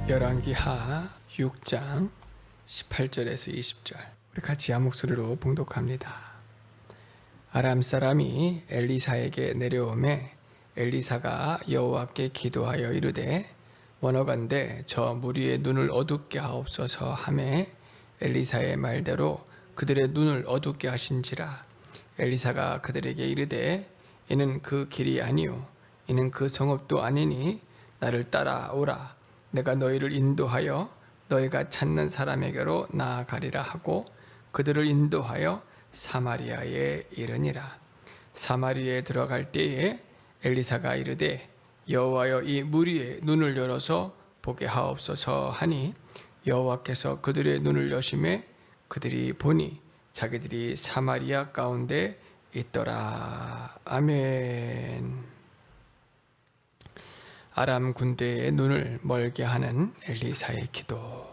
열왕기하 6장 18절에서 20절 우리 같이 한 목소리로 봉독합니다. 아람 사람이 엘리사에게 내려오매 엘리사가 여호와께 기도하여 이르되 원하건대 저 무리의 눈을 어둡게 하옵소서 하매 엘리사의 말대로 그들의 눈을 어둡게 하신지라. 엘리사가 그들에게 이르되 이는 그 길이 아니요 이는 그 성읍도 아니니 나를 따라오라. 내가 너희를 인도하여 너희가 찾는 사람에게로 나아가리라 하고 그들을 인도하여 사마리아에 이르니라. 사마리아에 들어갈 때에 엘리사가 이르되 여호와여 이 무리의 눈을 열어서 보게 하옵소서 하니 여호와께서 그들의 눈을 여심해 그들이 보니 자기들이 사마리아 가운데 있더라. 아멘. 아람 군대의 눈을 멀게 하는 엘리사의 기도.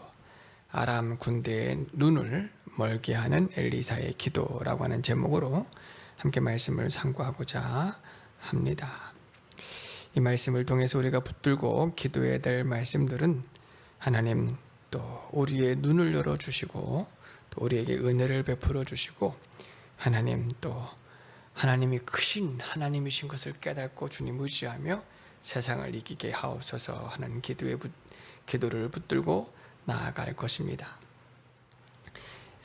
아람 군대의 눈을 멀게 하는 엘리사의 기도라고 하는 제목으로 함께 말씀을 상고하고자 합니다. 이 말씀을 통해서 우리가 붙들고 기도해야 될 말씀들은 하나님 또 우리의 눈을 열어주시고 또 우리에게 은혜를 베풀어 주시고 하나님 또 하나님이 크신 하나님이신 것을 깨닫고 주님 의지하며 세상을 이기게 하옵소서 하는 기도를 붙들고 나아갈 것입니다.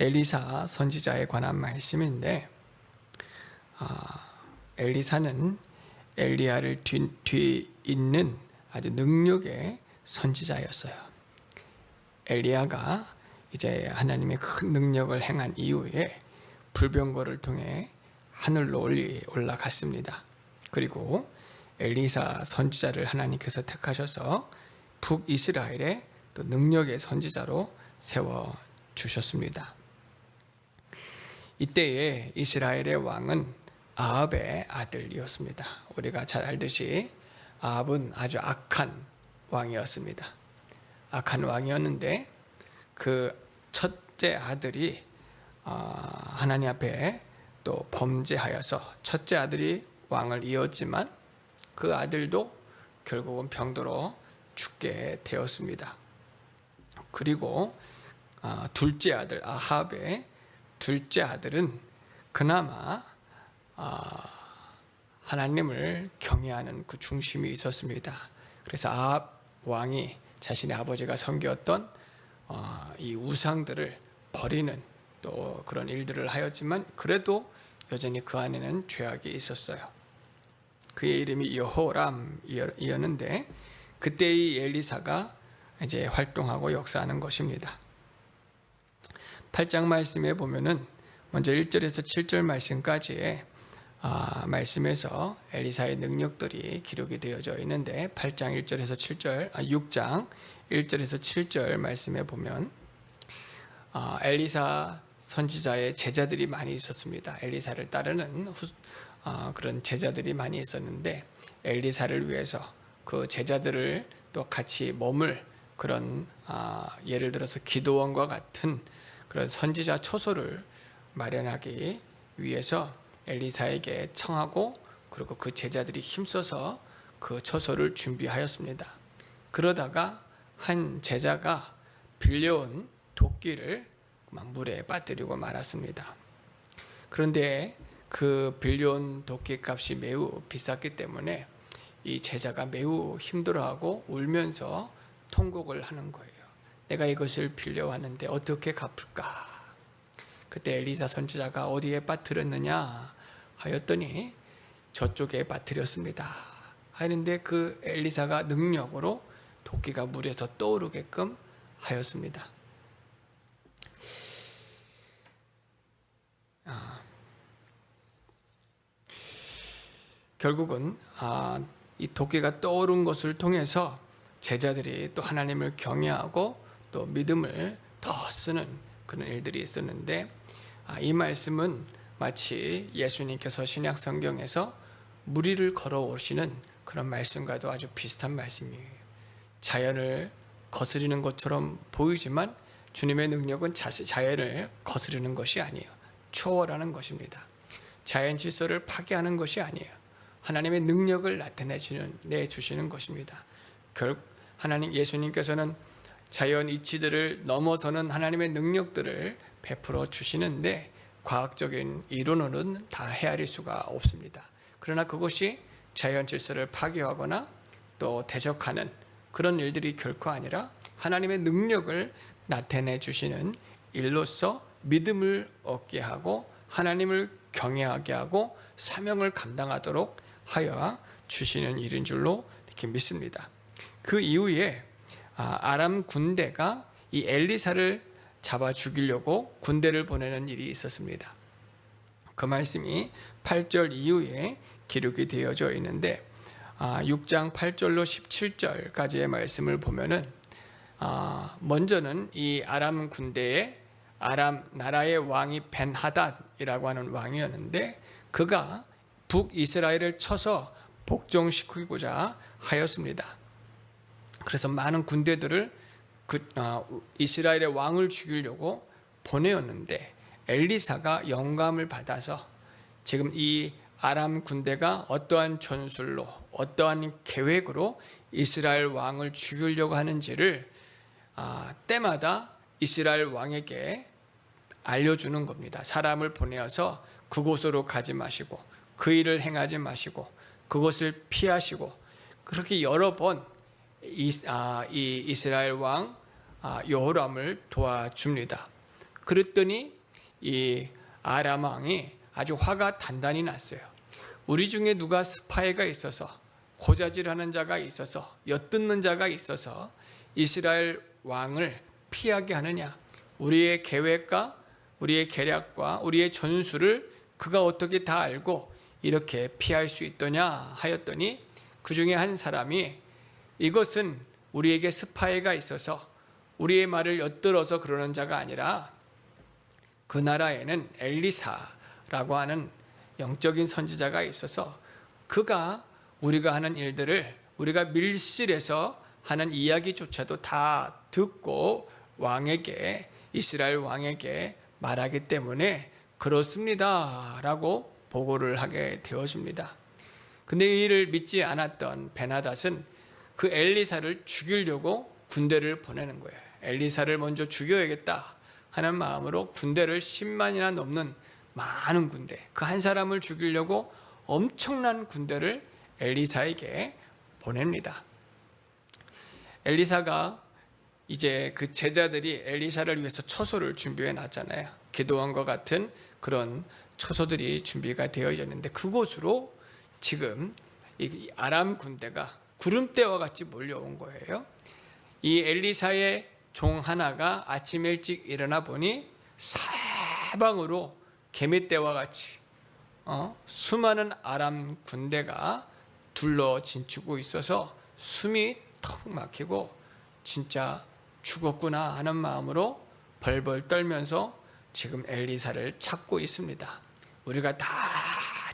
엘리사 선지자에 관한 말씀인데 엘리사는 엘리야를 뒤에 있는 아주 능력의 선지자였어요. 엘리야가 이제 하나님의 큰 능력을 행한 이후에 불병거를 통해 하늘로 올라갔습니다. 그리고 엘리사 선지자를 하나님께서 택하셔서 북이스라엘에 또 능력의 선지자로 세워주셨습니다. 이때에 이스라엘의 왕은 아합의 아들이었습니다. 우리가 잘 알듯이 아합은 아주 악한 왕이었습니다. 악한 왕이었는데 그 첫째 아들이 하나님 앞에 또 범죄하여서 첫째 아들이 왕을 이었지만 그 아들도 결국은 병들어 죽게 되었습니다. 그리고 둘째 아들 아합의 둘째 아들은 그나마 하나님을 경외하는 그 중심이 있었습니다. 그래서 아합 왕이 자신의 아버지가 섬겼던 이 우상들을 버리는 또 그런 일들을 하였지만 그래도 여전히 그 안에는 죄악이 있었어요. 그의 이름이 여호람이었는데 그때의 엘리사가 이제 활동하고 역사하는 것입니다. 8장 말씀에 보면은 먼저 1절에서 7절 말씀까지의 말씀에서 엘리사의 능력들이 기록이 되어져 있는데 8장 1절에서 7절, 6장 1절에서 7절 말씀에 보면 엘리사 선지자의 제자들이 많이 있었습니다. 엘리사를 따르는 그런 제자들이 많이 있었는데 엘리사를 위해서 그 제자들을 또 같이 머물 그런 예를 들어서 기도원과 같은 그런 선지자 초소를 마련하기 위해서 엘리사에게 청하고 그리고 그 제자들이 힘써서 그 초소를 준비하였습니다. 그러다가 한 제자가 빌려온 도끼를 물에 빠뜨리고 말았습니다. 그런데 그 빌려온 도끼 값이 매우 비쌌기 때문에 이 제자가 매우 힘들어하고 울면서 통곡을 하는 거예요. 내가 이것을 빌려왔는데 어떻게 갚을까? 그때 엘리사 선지자가 어디에 빠뜨렸느냐 하였더니 저쪽에 빠뜨렸습니다 하는데 그 엘리사가 능력으로 도끼가 물에서 떠오르게끔 하였습니다. 결국은 이 도끼가 떠오른 것을 통해서 제자들이 또 하나님을 경외하고 또 믿음을 더 쓰는 그런 일들이 있었는데 이 말씀은 마치 예수님께서 신약 성경에서 물 위를 걸어오시는 그런 말씀과도 아주 비슷한 말씀이에요. 자연을 거스르는 것처럼 보이지만 주님의 능력은 자연을 거스르는 것이 아니에요. 초월하는 것입니다. 자연 질서를 파괴하는 것이 아니에요. 하나님의 능력을 내주시는 것입니다. 하나님 예수님께서는 자연 이치들을 넘어서는 하나님의 능력들을 베풀어 주시는데 과학적인 이론으로는 다 헤아릴 수가 없습니다. 그러나 그것이 자연 질서를 파괴하거나 또 대적하는 그런 일들이 결코 아니라 하나님의 능력을 나타내 주시는 일로서 믿음을 얻게 하고 하나님을 경외하게 하고 사명을 감당하도록 하여 주시는 일인 줄로 이렇게 믿습니다. 그 이후에 아람 군대가 이 엘리사를 잡아 죽이려고 군대를 보내는 일이 있었습니다. 그 말씀이 8절 이후에 기록이 되어져 있는데 6장 8절로 17절까지의 말씀을 보면은 먼저는 이 아람 군대에 아람 나라의 왕이 벤하닷이라고 하는 왕이었는데 그가 북이스라엘을 쳐서 복종시키고자 하였습니다. 그래서 많은 군대들을 이스라엘의 왕을 죽이려고 보내었는데 엘리사가 영감을 받아서 지금 이 아람 군대가 어떠한 전술로 어떠한 계획으로 이스라엘 왕을 죽이려고 하는지를 때마다 이스라엘 왕에게 알려주는 겁니다. 사람을 보내어서 그곳으로 가지 마시고 그 일을 행하지 마시고 그것을 피하시고 그렇게 여러 번 이 이스라엘 왕 여호람을 도와줍니다. 그랬더니 이 아람 왕이 아주 화가 단단히 났어요. 우리 중에 누가 스파이가 있어서 고자질하는 자가 있어서 엿듣는 자가 있어서 이스라엘 왕을 피하게 하느냐? 우리의 계획과 우리의 계략과 우리의 전술을 그가 어떻게 다 알고 이렇게 피할 수 있더냐 하였더니 그 중에 한 사람이 이것은 우리에게 스파이가 있어서 우리의 말을 엿들어서 그러는 자가 아니라 그 나라에는 엘리사라고 하는 영적인 선지자가 있어서 그가 우리가 하는 일들을 우리가 밀실에서 하는 이야기조차도 다 듣고 왕에게 이스라엘 왕에게 말하기 때문에 그렇습니다 라고 보고를 하게 되어집니다. 근데 이 일을 믿지 않았던 벤하닷은 그 엘리사를 죽이려고 군대를 보내는 거예요. 엘리사를 먼저 죽여야겠다 하는 마음으로 군대를 10만이나 넘는 많은 군대, 그 한 사람을 죽이려고 엄청난 군대를 엘리사에게 보냅니다. 엘리사가 이제 그 제자들이 엘리사를 위해서 처소를 준비해 놨잖아요. 기도원과 같은 그런 처소들이 준비가 되어 있는데 그곳으로 지금 이 아람 군대가 구름대와 같이 몰려온 거예요. 이 엘리사의 종 하나가 아침 일찍 일어나 보니 사방으로 개미떼와 같이 수많은 아람 군대가 둘러 진치고 있어서 숨이 턱 막히고 진짜 죽었구나 하는 마음으로 벌벌 떨면서 지금 엘리사를 찾고 있습니다. 우리가 다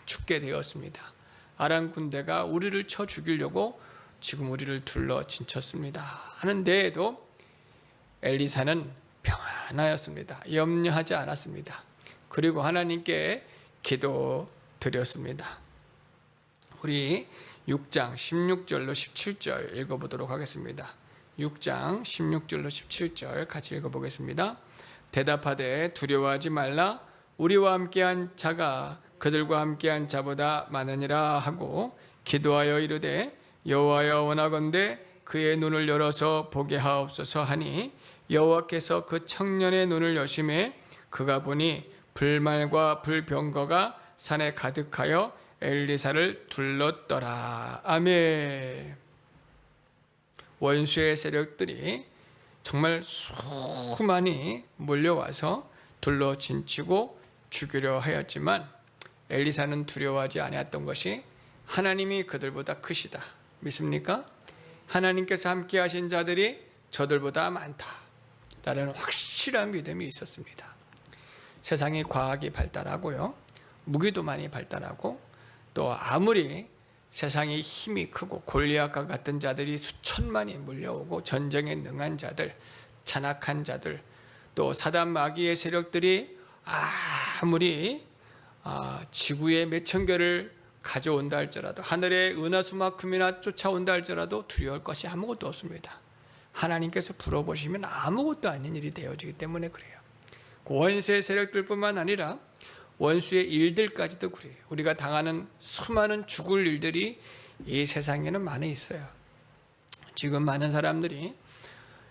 죽게 되었습니다. 아람 군대가 우리를 쳐 죽이려고 지금 우리를 둘러 진쳤습니다 하는데에도 엘리사는 평안하였습니다. 염려하지 않았습니다. 그리고 하나님께 기도드렸습니다. 우리 6장 16절로 17절 읽어보도록 하겠습니다. 6장 16절로 17절 같이 읽어보겠습니다. 대답하되 두려워하지 말라. 우리와 함께한 자가 그들과 함께한 자보다 많으니라 하고 기도하여 이르되 여호와여 원하건대 그의 눈을 열어서 보게 하옵소서 하니 여호와께서 그 청년의 눈을 여심해 그가 보니 불말과 불병거가 산에 가득하여 엘리사를 둘렀더라. 아멘. 원수의 세력들이 정말 수많이 몰려와서 둘러 진치고 죽이려 하였지만 엘리사는 두려워하지 아니했던 것이 하나님이 그들보다 크시다. 믿습니까? 하나님께서 함께 하신 자들이 저들보다 많다라는 확실한 믿음이 있었습니다. 세상이 과학이 발달하고요, 무기도 많이 발달하고 또 아무리 세상이 힘이 크고 골리앗과 같은 자들이 수천만이 몰려오고 전쟁에 능한 자들, 잔악한 자들, 또 사단 마귀의 세력들이 아무리 지구의 몇천 개를 가져온다 할지라도, 하늘의 은하수만큼이나 쫓아온다 할지라도 두려울 것이 아무것도 없습니다. 하나님께서 풀어보시면 아무것도 아닌 일이 되어지기 때문에 그래요. 원수의 세력들뿐만 아니라 원수의 일들까지도 그래요. 우리가 당하는 수많은 죽을 일들이 이 세상에는 많이 있어요. 지금 많은 사람들이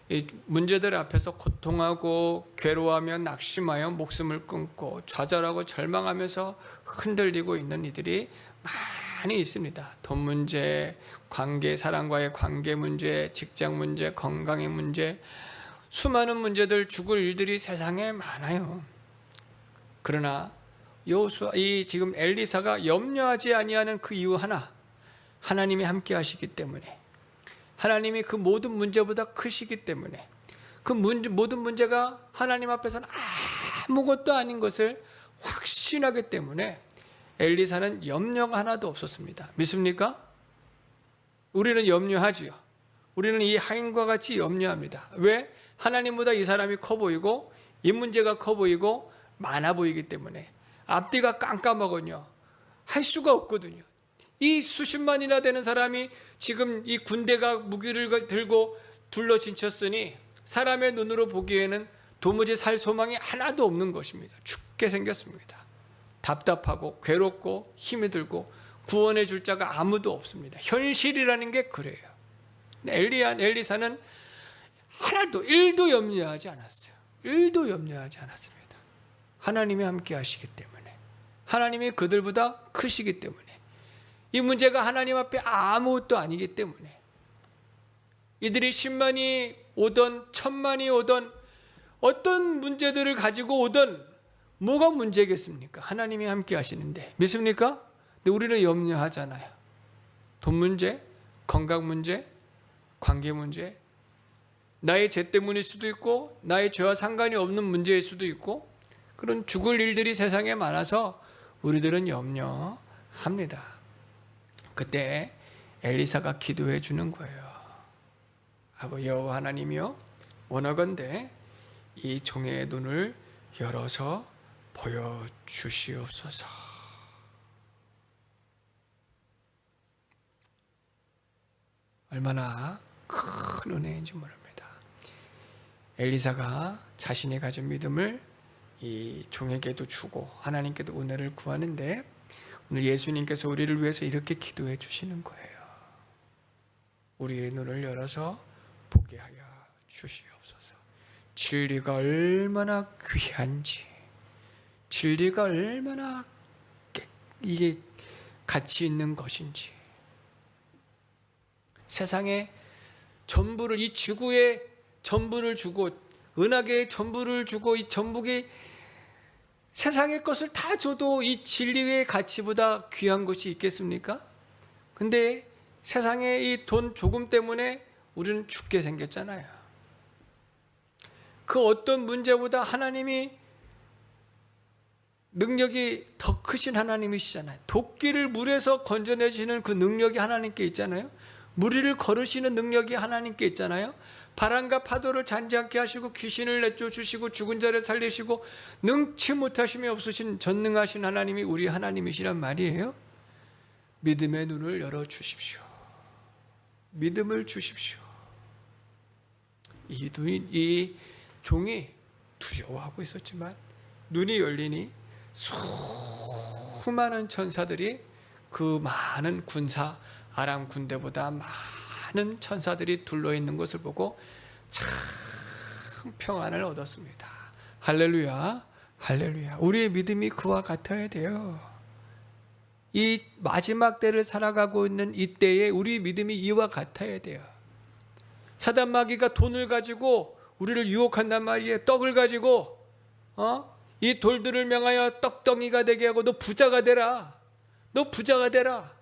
이 문제들 앞에서 고통하고 괴로워하며 낙심하여 목숨을 끊고 좌절하고 절망하면서 흔들리고 있는 이들이 많이 있습니다. 돈 문제, 관계, 사람과의 관계 문제, 직장 문제, 건강의 문제, 수많은 문제들, 죽을 일들이 세상에 많아요. 그러나 이 지금 엘리사가 염려하지 아니하는 그 이유 하나, 하나님이 함께 하시기 때문에, 하나님이 그 모든 문제보다 크시기 때문에, 그 모든 문제가 하나님 앞에서는 아무것도 아닌 것을 확신하기 때문에 엘리사는 염려가 하나도 없었습니다. 믿습니까? 우리는 염려하지요. 우리는 이 하인과 같이 염려합니다. 왜? 하나님보다 이 사람이 커 보이고 이 문제가 커 보이고 많아 보이기 때문에 앞뒤가 깜깜하거든요. 할 수가 없거든요. 이 수십만이나 되는 사람이 지금 이 군대가 무기를 들고 둘러 진쳤으니 사람의 눈으로 보기에는 도무지 살 소망이 하나도 없는 것입니다. 죽게 생겼습니다. 답답하고 괴롭고 힘이 들고 구원해 줄 자가 아무도 없습니다. 현실이라는 게 그래요. 엘리사는 하나도 1도 염려하지 않았어요. 1도 염려하지 않았습니다. 하나님이 함께 하시기 때문에, 하나님이 그들보다 크시기 때문에, 이 문제가 하나님 앞에 아무것도 아니기 때문에, 이들이 10만이 오던 1000만이 오던 어떤 문제들을 가지고 오던 뭐가 문제겠습니까? 하나님이 함께 하시는데 믿습니까? 근데 우리는 염려하잖아요. 돈 문제, 건강 문제, 관계 문제, 나의 죄 때문일 수도 있고 나의 죄와 상관이 없는 문제일 수도 있고, 그런 죽을 일들이 세상에 많아서 우리들은 염려합니다. 그때 엘리사가 기도해 주는 거예요. 아버지 여호와 하나님이여, 원하건대 이 종의 눈을 열어서 보여주시옵소서. 얼마나 큰 은혜인지 모릅니다. 엘리사가 자신이 가진 믿음을 이 종에게도 주고 하나님께도 은혜를 구하는데, 오늘 예수님께서 우리를 위해서 이렇게 기도해 주시는 거예요. 우리의 눈을 열어서 보게 하여 주시옵소서. 진리가 얼마나 귀한지, 진리가 얼마나 이게 가치 있는 것인지, 세상에 전부를, 이 지구에 전부를 주고 은하계에 전부를 주고 이 전북이 세상의 것을 다 줘도 이 진리의 가치보다 귀한 것이 있겠습니까? 근데 세상의 이 돈 조금 때문에 우리는 죽게 생겼잖아요. 그 어떤 문제보다 하나님이 능력이 더 크신 하나님이시잖아요. 도끼를 물에서 건져내시는 그 능력이 하나님께 있잖아요. 무리를 걸으시는 능력이 하나님께 있잖아요. 바람과 파도를 잔잔케 하시고 귀신을 내쫓으시고 죽은 자를 살리시고 능치 못하심이 없으신 전능하신 하나님이 우리 하나님이시란 말이에요. 믿음의 눈을 열어주십시오. 믿음을 주십시오. 이 종이 두려워하고 있었지만 눈이 열리니 수많은 천사들이, 그 많은 군사 아람 군대보다 많은 천사들이 둘러있는 것을 보고 참 평안을 얻었습니다. 할렐루야, 할렐루야. 우리의 믿음이 그와 같아야 돼요. 이 마지막 때를 살아가고 있는 이 때에 우리 믿음이 이와 같아야 돼요. 사단 마귀가 돈을 가지고 우리를 유혹한단 말이에요. 떡을 가지고 이 돌들을 명하여 떡덩이가 되게 하고 너 부자가 되라, 너 부자가 되라.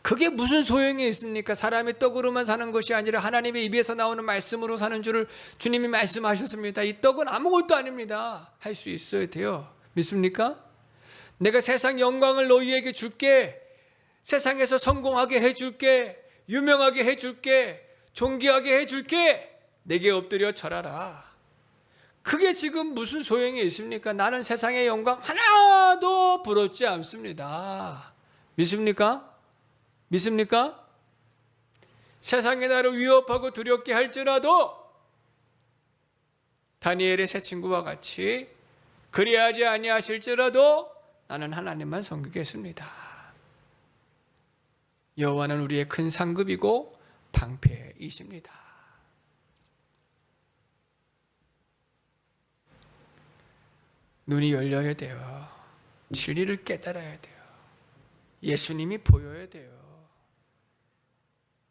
그게 무슨 소용이 있습니까? 사람이 떡으로만 사는 것이 아니라 하나님의 입에서 나오는 말씀으로 사는 줄을 주님이 말씀하셨습니다. 이 떡은 아무것도 아닙니다. 할 수 있어야 돼요. 믿습니까? 내가 세상 영광을 너희에게 줄게, 세상에서 성공하게 해줄게, 유명하게 해줄게, 존귀하게 해줄게, 내게 엎드려 절하라. 그게 지금 무슨 소용이 있습니까? 나는 세상의 영광 하나도 부럽지 않습니다. 믿습니까? 믿습니까? 세상이 나를 위협하고 두렵게 할지라도 다니엘의 세 친구와 같이 그리하지 아니하실지라도 나는 하나님만 섬기겠습니다. 여호와는 우리의 큰 상급이고 방패이십니다. 눈이 열려야 돼요. 진리를 깨달아야 돼요. 예수님이 보여야 돼요.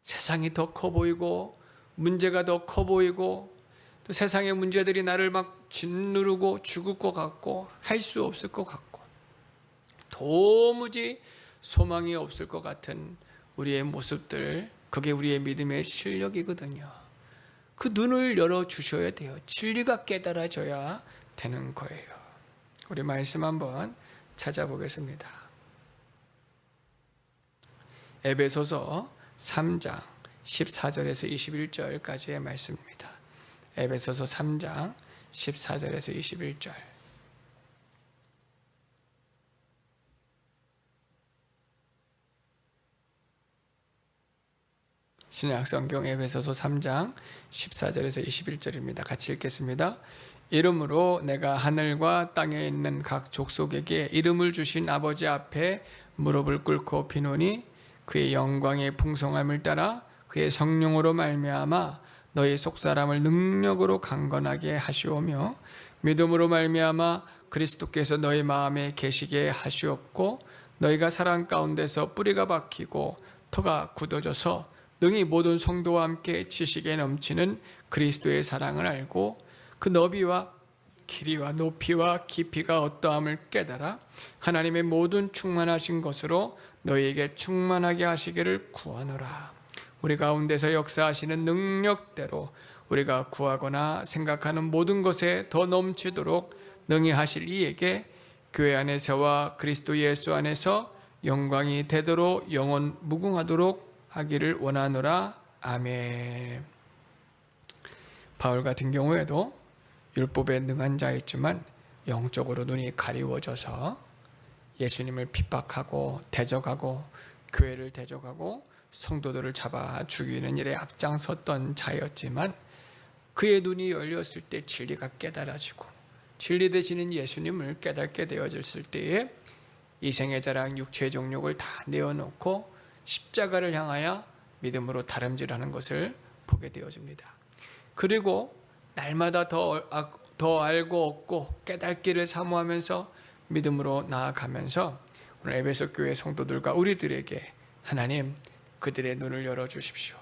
세상이 더 커 보이고 문제가 더 커 보이고 또 세상의 문제들이 나를 막 짓누르고 죽을 것 같고 할 수 없을 것 같고 도무지 소망이 없을 것 같은 우리의 모습들, 그게 우리의 믿음의 실력이거든요. 그 눈을 열어주셔야 돼요. 진리가 깨달아져야 되는 거예요. 우리 말씀 한번 찾아보겠습니다. 에베소서 3장 14절에서 21절까지의 말씀입니다. 에베소서 3장 14절에서 21절. 신약성경 에베소서 3장 14절에서 21절입니다. 같이 읽겠습니다. 이러므로 내가 하늘과 땅에 있는 각 족속에게 이름을 주신 아버지 앞에 무릎을 꿇고 비노니 그의 영광의 풍성함을 따라 그의 성령으로 말미암아 너희 속사람을 능력으로 강건하게 하시오며 믿음으로 말미암아 그리스도께서 너희 마음에 계시게 하시옵고 너희가 사랑 가운데서 뿌리가 박히고 터가 굳어져서 능히 모든 성도와 함께 지식에 넘치는 그리스도의 사랑을 알고 그 너비와 길이와 높이와 깊이가 어떠함을 깨달아 하나님의 모든 충만하신 것으로 너희에게 충만하게 하시기를 구하노라. 우리 가운데서 역사하시는 능력대로 우리가 구하거나 생각하는 모든 것에 더 넘치도록 능히 하실 이에게 교회 안에서와 그리스도 예수 안에서 영광이 되도록 영원 무궁하도록 하기를 원하노라. 아멘. 바울 같은 경우에도 율법에 능한 자였지만 영적으로 눈이 가리워져서 예수님을 핍박하고 대적하고 교회를 대적하고 성도들을 잡아 죽이는 일에 앞장섰던 자였지만 그의 눈이 열렸을 때 진리가 깨달아지고 진리 되시는 예수님을 깨닫게 되어졌을 때에 이생의 자랑 육체의 정욕을 다 내어놓고 십자가를 향하여 믿음으로 다름질하는 것을 보게 되어집니다. 그리고 날마다 더 알고 얻고 깨닫기를 사모하면서 믿음으로 나아가면서 오늘 에베소 교회 성도들과 우리들에게 하나님 그들의 눈을 열어주십시오.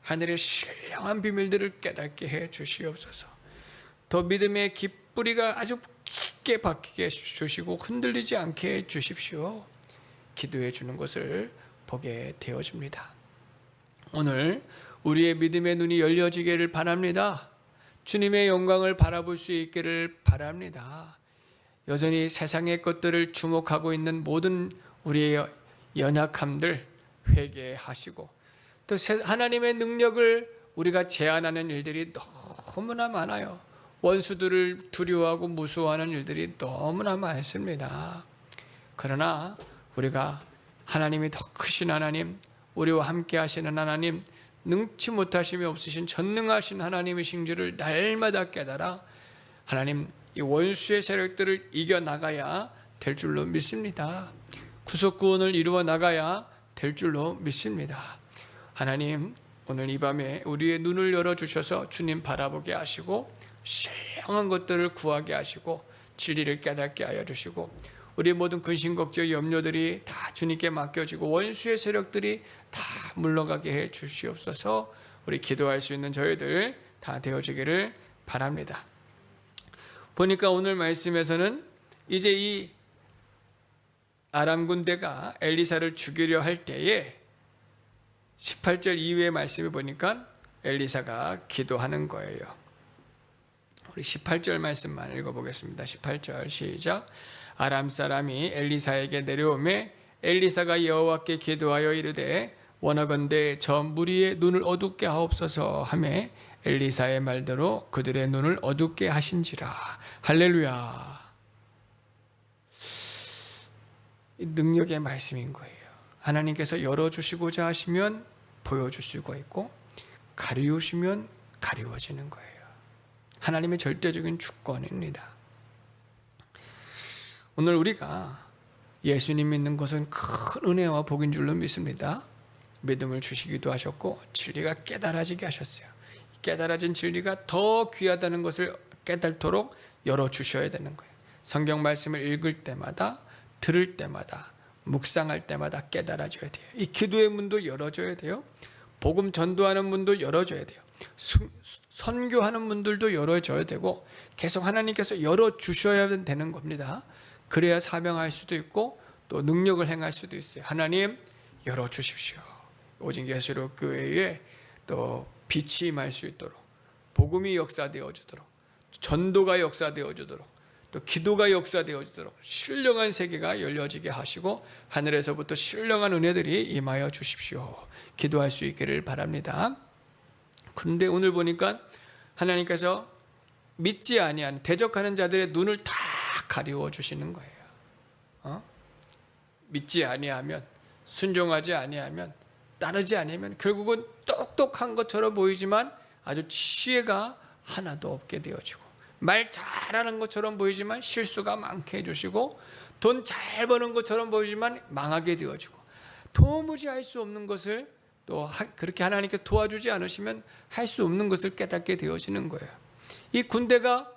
하늘의 신령한 비밀들을 깨닫게 해 주시옵소서. 더 믿음의 뿌리가 아주 깊게 박히게 주시고 흔들리지 않게 해 주십시오. 기도해 주는 것을 보게 되어집니다. 오늘 우리의 믿음의 눈이 열려지기를 바랍니다. 주님의 영광을 바라볼 수 있기를 바랍니다. 여전히 세상의 것들을 주목하고 있는 모든 우리의 연약함들 회개하시고 또 하나님의 능력을 우리가 제한하는 일들이 너무나 많아요. 원수들을 두려워하고 무서워하는 일들이 너무나 많습니다. 그러나 우리가 하나님이 더 크신 하나님, 우리와 함께 하시는 하나님, 능치 못하심이 없으신 전능하신 하나님이신 줄을 날마다 깨달아 하나님 이 원수의 세력들을 이겨나가야 될 줄로 믿습니다. 구속 구원을 이루어 나가야 될 줄로 믿습니다. 하나님 오늘 이 밤에 우리의 눈을 열어주셔서 주님 바라보게 하시고 신령한 것들을 구하게 하시고 진리를 깨닫게 하여 주시고 우리 모든 근심 걱정 염려들이 다 주님께 맡겨지고 원수의 세력들이 다 물러가게 해 주시옵소서. 우리 기도할 수 있는 저희들 다 되어지기를 바랍니다. 보니까 오늘 말씀에서는 이제 이 아람 군대가 엘리사를 죽이려 할 때에 18절 이후의 말씀을 보니까 엘리사가 기도하는 거예요. 우리 18절 말씀만 읽어보겠습니다. 18절 시작. 아람 사람이 엘리사에게 내려오매 엘리사가 여호와께 기도하여 이르되 원하건대 저 무리의 눈을 어둡게 하옵소서 하매 엘리사의 말대로 그들의 눈을 어둡게 하신지라. 할렐루야. 이 능력의 말씀인 거예요. 하나님께서 열어주시고자 하시면 보여줄 수가 있고, 가리우시면 가리워지는 거예요. 하나님의 절대적인 주권입니다. 오늘 우리가 예수님 믿는 것은 큰 은혜와 복인 줄로 믿습니다. 믿음을 주시기도 하셨고 진리가 깨달아지게 하셨어요. 깨달아진 진리가 더 귀하다는 것을 깨달도록 열어주셔야 되는 거예요. 성경 말씀을 읽을 때마다, 들을 때마다, 묵상할 때마다 깨달아져야 돼요. 이 기도의 문도 열어줘야 돼요. 복음 전도하는 문도 열어줘야 돼요. 선교하는 문들도 열어줘야 되고, 계속 하나님께서 열어주셔야 되는 겁니다. 그래야 사명할 수도 있고 또 능력을 행할 수도 있어요. 하나님 열어주십시오. 오직 예수로 교회에 또 빛이 임할 수 있도록, 복음이 역사되어 주도록, 전도가 역사되어 주도록, 또 기도가 역사되어 주도록 신령한 세계가 열려지게 하시고 하늘에서부터 신령한 은혜들이 임하여 주십시오. 기도할 수 있기를 바랍니다. 그런데 오늘 보니까 하나님께서 믿지 아니하는, 대적하는 자들의 눈을 다 가리워 주시는 거예요. 믿지 아니하면, 순종하지 아니하면, 따르지 아니하면 결국은 똑똑한 것처럼 보이지만 아주 지혜가 하나도 없게 되어지고, 말 잘하는 것처럼 보이지만 실수가 많게 해주시고, 돈 잘 버는 것처럼 보이지만 망하게 되어지고, 도무지 할 수 없는 것을, 또 그렇게 하나님께 도와주지 않으시면 할 수 없는 것을 깨닫게 되어지는 거예요. 이 군대가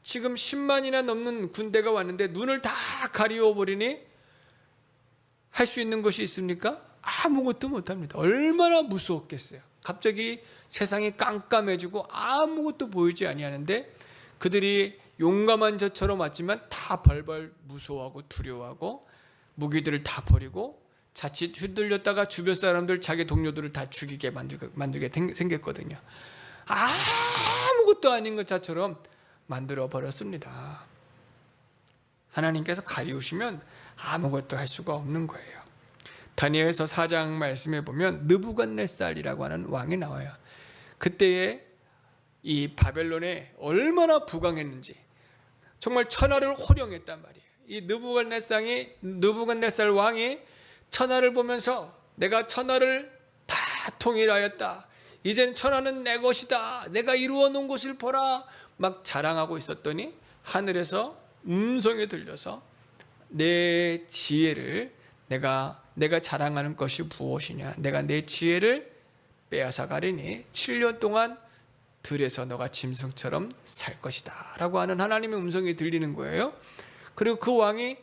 지금 10만이나 넘는 군대가 왔는데 눈을 다 가리워 버리니 할 수 있는 것이 있습니까? 아무것도 못합니다. 얼마나 무서웠겠어요. 갑자기 세상이 깜깜해지고 아무것도 보이지 아니하는데 그들이 용감한 자처럼 왔지만 다 벌벌 무서워하고 두려워하고 무기들을 다 버리고 자칫 휘둘렸다가 주변 사람들, 자기 동료들을 다 죽이게 만들게 생겼거든요. 아무것도 아닌 것처럼 만들어 버렸습니다. 하나님께서 가리우시면 아무것도 할 수가 없는 거예요. 다니엘서 4장 말씀에 보면 느부갓네살이라고 하는 왕이 나와요. 그때에 이 바벨론에 얼마나 부강했는지, 정말 천하를 호령했단 말이에요. 이 느부갓네살 왕이 천하를 보면서 내가 천하를 다 통일하였다, 이젠 천하는 내 것이다, 내가 이루어 놓은 것을 보라, 막 자랑하고 있었더니 하늘에서 음성이 들려서 내 지혜를, 내가 자랑하는 것이 무엇이냐, 내가 내 지혜를 빼앗아 가리니 7년 동안 들에서 너가 짐승처럼 살 것이다 라고 하는 하나님의 음성이 들리는 거예요. 그리고 그 왕이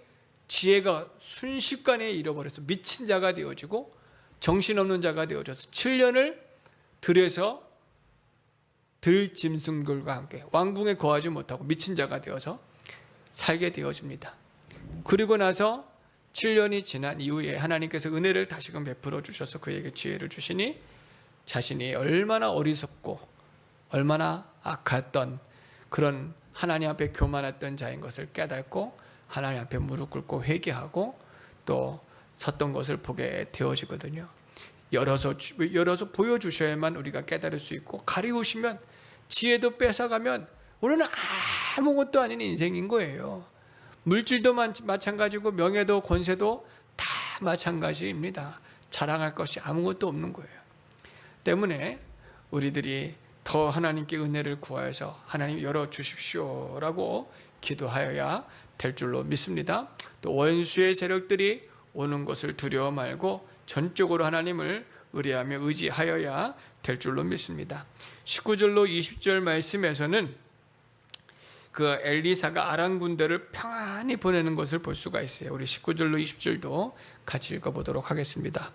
지혜가 순식간에 잃어버려서 미친 자가 되어지고 정신없는 자가 되어져서 7년을 들에서 들 짐승들과 함께 왕궁에 거하지 못하고 미친 자가 되어서 살게 되어집니다. 그리고 나서 7년이 지난 이후에 하나님께서 은혜를 다시금 베풀어 주셔서 그에게 지혜를 주시니 자신이 얼마나 어리석고 얼마나 악했던 그런 하나님 앞에 교만했던 자인 것을 깨닫고 하나님 앞에 무릎 꿇고 회개하고 또 섰던 것을 보게 되어지거든요. 열어서 보여주셔야만 우리가 깨달을 수 있고, 가리우시면, 지혜도 뺏어가면 우리는 아무것도 아닌 인생인 거예요. 물질도 마찬가지고 명예도 권세도 다 마찬가지입니다. 자랑할 것이 아무것도 없는 거예요. 때문에 우리들이 더 하나님께 은혜를 구하여서 하나님 열어주십시오라고 기도하여야 될 줄로 믿습니다. 또 원수의 세력들이 오는 것을 두려워 말고 전적으로 하나님을 의뢰하며 의지하여야 될 줄로 믿습니다. 19절로 20절 말씀에서는 그 엘리사가 아람 군대를 평안히 보내는 것을 볼 수가 있어요. 우리 19절로 20절도 같이 읽어보도록 하겠습니다.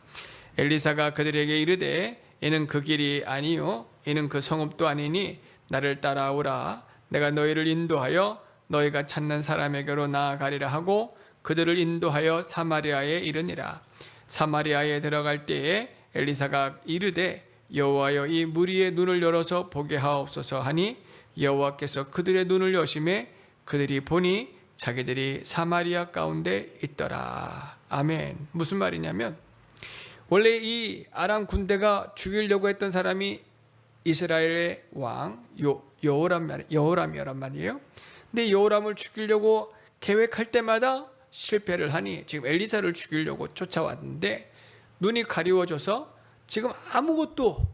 엘리사가 그들에게 이르되 이는 그 길이 아니요 이는 그 성읍도 아니니 나를 따라오라. 내가 너희를 인도하여 너희가 찾는 사람에게로 나아가리라 하고 그들을 인도하여 사마리아에 이르니라. 사마리아에 들어갈 때에 엘리사가 이르되 여호와여 이 무리의 눈을 열어서 보게 하옵소서 하니 여호와께서 그들의 눈을 여심해 그들이 보니 자기들이 사마리아 가운데 있더라. 아멘. 무슨 말이냐면 원래 이 아람 군대가 죽이려고 했던 사람이 이스라엘의 왕 여호람이란 말이에요. 근데 여호람을 죽이려고 계획할 때마다 실패를 하니 지금 엘리사를 죽이려고 쫓아왔는데 눈이 가리워져서 지금 아무것도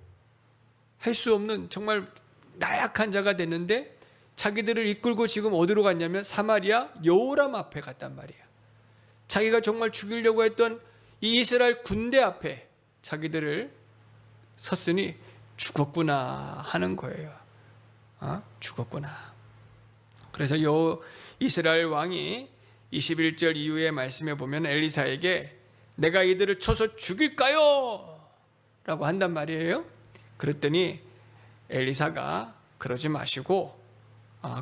할 수 없는 정말 나약한 자가 됐는데 자기들을 이끌고 지금 어디로 갔냐면 사마리아 여호람 앞에 갔단 말이에요. 자기가 정말 죽이려고 했던 이 이스라엘 군대 앞에 자기들을 섰으니 죽었구나 하는 거예요. 죽었구나. 그래서 이스라엘 왕이 21절 이후의 말씀에 보면 엘리사에게 내가 이들을 쳐서 죽일까요? 라고 한단 말이에요. 그랬더니 엘리사가 그러지 마시고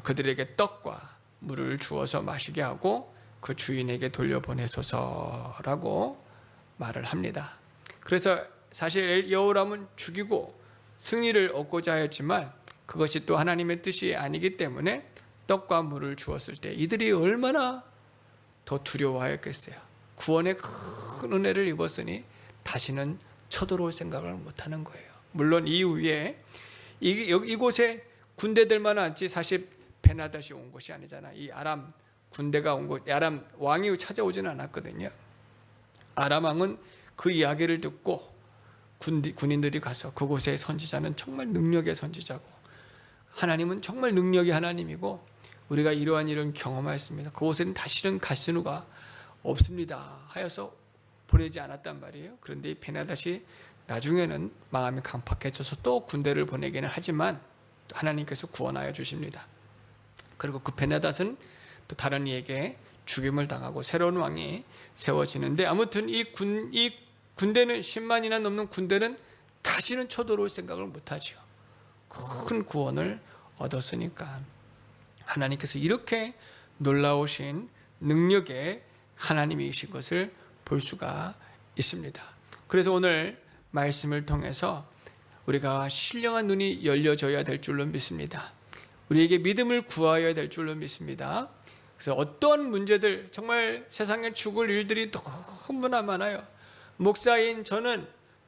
그들에게 떡과 물을 주어서 마시게 하고 그 주인에게 돌려보내소서라고 말을 합니다. 그래서 사실 여호람은 죽이고 승리를 얻고자 하였지만 그것이 또 하나님의 뜻이 아니기 때문에 떡과 물을 주었을 때 이들이 얼마나 더 두려워하였겠어요. 구원의 큰 은혜를 입었으니 다시는 쳐들어올 생각을 못하는 거예요. 물론 이후에 이곳에 군대들만 왔지 사실 베나닷이 온 것이 아니잖아. 이 아람 군대가 온 곳, 아람 왕이 찾아오지는 않았거든요. 아람 왕은 그 이야기를 듣고 군인들이 가서 그곳의 선지자는 정말 능력의 선지자고 하나님은 정말 능력의 하나님이고 우리가 이런 경험하였습니다. 그곳에는 다시는 갈 수가 없습니다 하여서 보내지 않았단 말이에요. 그런데 이 베나닷이 나중에는 마음이 강팍해져서 또 군대를 보내기는 하지만 하나님께서 구원하여 주십니다. 그리고 그 베나닷은 또 다른 이에게 죽임을 당하고 새로운 왕이 세워지는데 아무튼 이 군대는 10만이나 넘는 군대는 다시는 쳐들어올 생각을 못하죠. 큰 구원을 얻었으니까 하나님께서 이렇게 놀라우신 능력의 하나님이신 것을 볼 수가 있습니다. 그래서 오늘 말씀을 통해서 우리가 신령한 눈이 열려져야 될 줄로 믿습니다. 우리에게 믿음을 구하여야 될 줄로 믿습니다. 그래서 어떤 문제들, 정말 세상에 죽을 일들이 너무나 많아요. 목사인 저는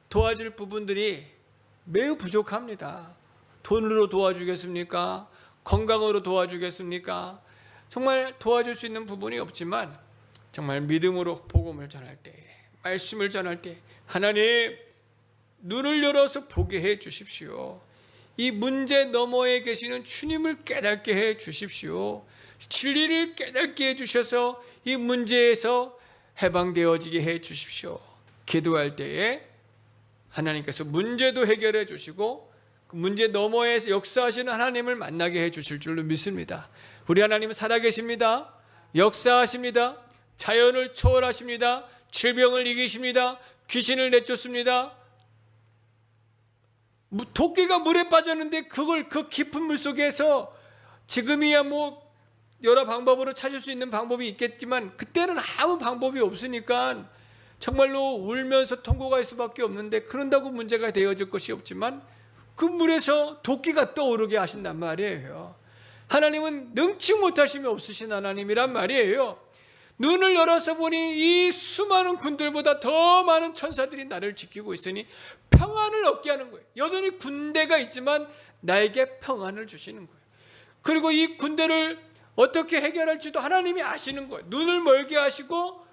도와줄 부분들이 매우 부족합니다. 돈으로 도와주겠습니까? 건강으로 도와주겠습니까? 정말 도와줄 수 있는 부분이 없지만 정말 믿음으로 복음을 전할 때, 말씀을 전할 때 하나님 눈을 열어서 보게 해 주십시오. 이 문제 너머에 계시는 주님을 깨닫게 해 주십시오. 진리를 깨닫게 해 주셔서 이 문제에서 해방되어지게 해 주십시오. 기도할 때에 하나님께서 문제도 해결해 주시고 그 문제 너머에서 역사하시는 하나님을 만나게 해 주실 줄로 믿습니다. 우리 하나님은 살아계십니다. 역사하십니다. 자연을 초월하십니다. 질병을 이기십니다. 귀신을 내쫓습니다. 도끼가 물에 빠졌는데 그걸 그 깊은 물 속에서 지금이야 여러 방법으로 찾을 수 있는 방법이 있겠지만 그때는 아무 방법이 없으니까 정말로 울면서 통곡할 수밖에 없는데 그런다고 문제가 되어질 것이 없지만 그 물에서 도끼가 떠오르게 하신단 말이에요. 하나님은 능치 못하심이 없으신 하나님이란 말이에요. 눈을 열어서 보니 이 수많은 군들보다 더 많은 천사들이 나를 지키고 있으니 평안을 얻게 하는 거예요. 여전히 군대가 있지만 나에게 평안을 주시는 거예요. 그리고 이 군대를 어떻게 해결할지도 하나님이 아시는 거예요. 눈을 멀게 하시고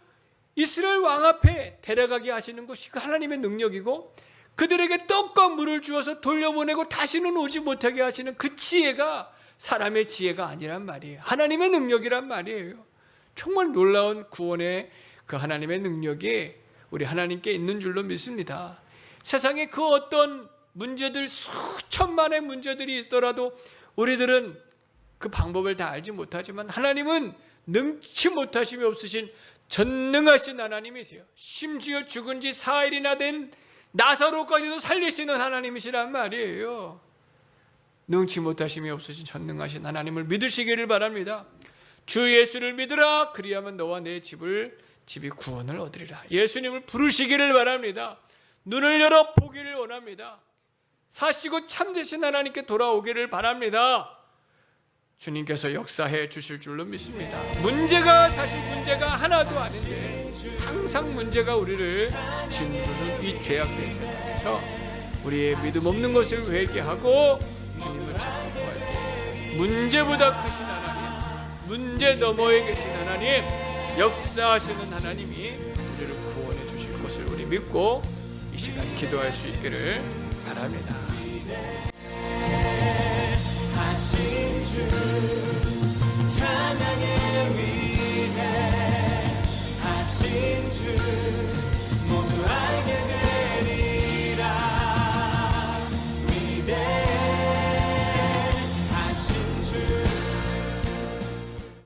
이스라엘 왕 앞에 데려가게 하시는 것이 그 하나님의 능력이고 그들에게 떡과 물을 주어서 돌려보내고 다시는 오지 못하게 하시는 그 지혜가 사람의 지혜가 아니란 말이에요. 하나님의 능력이란 말이에요. 정말 놀라운 구원의 그 하나님의 능력이 우리 하나님께 있는 줄로 믿습니다. 세상에 그 어떤 문제들 수천만의 문제들이 있더라도 우리들은 그 방법을 다 알지 못하지만 하나님은 능치 못하심이 없으신 전능하신 하나님이세요. 심지어 죽은 지 4일이나 된 나사로까지도 살리시는 하나님이시란 말이에요. 능치 못하심이 없으신 전능하신 하나님을 믿으시기를 바랍니다. 주 예수를 믿으라. 그리하면 너와 내 집이 구원을 얻으리라. 예수님을 부르시기를 바랍니다. 눈을 열어 보기를 원합니다. 사시고 참되신 하나님께 돌아오기를 바랍니다. 주님께서 역사해 주실 줄로 믿습니다. 문제가 하나도 아닌데 항상 문제가 우리를 짓누르는 이 죄악된 세상에서 우리의 믿음 없는 것을 회개하고 주님을 찾고 구할 때 문제보다 크신 하나님, 문제 너머에 계신 하나님, 역사하시는 하나님이 우리를 구원해 주실 것을 우리 믿고 이 시간 기도할 수 있기를 바랍니다. 하신 주 찬양의 위대 하신 주